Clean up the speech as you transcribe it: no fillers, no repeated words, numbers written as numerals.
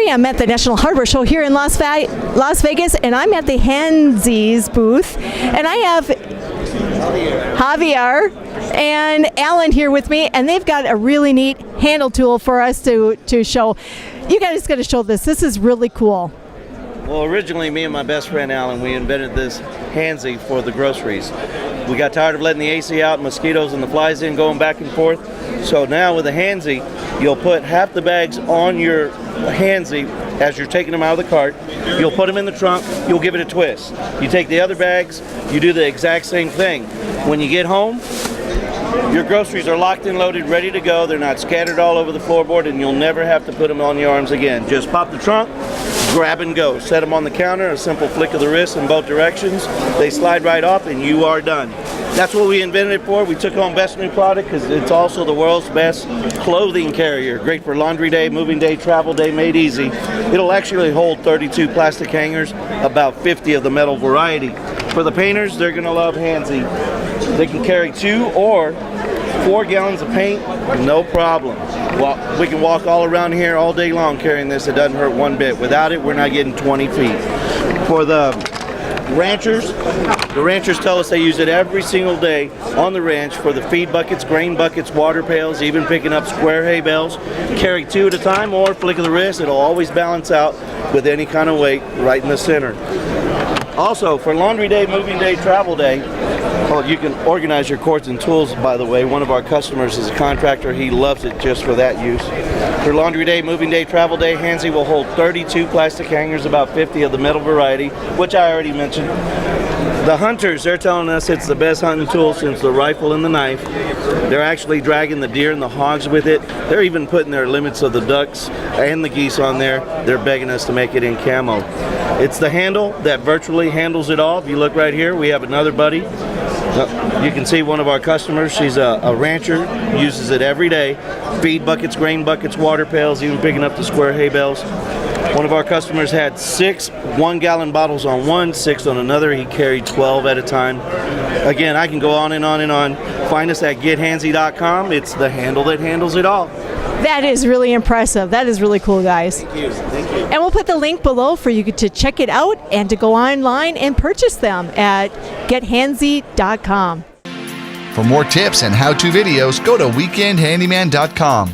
am at the National Hardware Show here in Las Vegas, and I'm at the Hansies booth, and I have Javier and Alan here with me, and they've got a really neat handle tool for us to show. You guys got to show this. This is really cool. Well, originally, me and my best friend Alan, we invented this Hansi for the groceries. We got tired of letting the AC out, mosquitoes and the flies in, going back and forth. So now with the Hansi, you'll put half the bags on your Hansi as you're taking them out of the cart. You'll put them in the trunk, you'll give it a twist. You take the other bags, you do the exact same thing. When you get home, your groceries are locked and loaded, ready to go. They're not scattered all over the floorboard, and you'll never have to put them on your arms again. Just pop the trunk, grab and go. Set them on the counter, a simple flick of the wrist in both directions. They slide right off, and you are done. That's what we invented it for. We took on Best New Product because it's also the world's best clothing carrier. Great for laundry day, moving day, travel day, made easy. It'll actually hold 32 plastic hangers, about 50 of the metal variety. For the painters, they're going to love Hansi. They can carry 2 or 4 gallons of paint, no problem. Well, we can walk all around here all day long carrying this. It doesn't hurt one bit. Without it, we're not getting 20 feet. For the ranchers tell us they use it every single day on the ranch for the feed buckets, grain buckets, water pails, even picking up square hay bales. Carry 2 at a time or flick of the wrist. It'll always balance out with any kind of weight right in the center. Also, for laundry day, moving day, travel day, well, you can organize your cords and tools, by the way. One of our customers is a contractor. He loves it just for that use. For laundry day, moving day, travel day, Hansi will hold 32 plastic hangers, about 50 of the metal variety, which I already mentioned. The hunters, they're telling us it's the best hunting tool since the rifle and the knife. They're actually dragging the deer and the hogs with it. They're even putting their limits of the ducks and the geese on there. They're begging us to make it in camo. It's the handle that virtually handles it all. If you look right here, we have another buddy. You can see one of our customers. She's a rancher, uses it every day. Feed buckets, grain buckets, water pails, even picking up the square hay bales. One of our customers had 6 1-gallon bottles on one, 6 on another. He carried 12 at a time. Again, I can go on and on and on. Find us at gethansi.com. It's the handle that handles it all. That is really impressive. That is really cool, guys. Thank you. Thank you. And we'll put the link below for you to check it out and to go online and purchase them at gethansi.com. For more tips and how-to videos, go to weekendhandyman.com.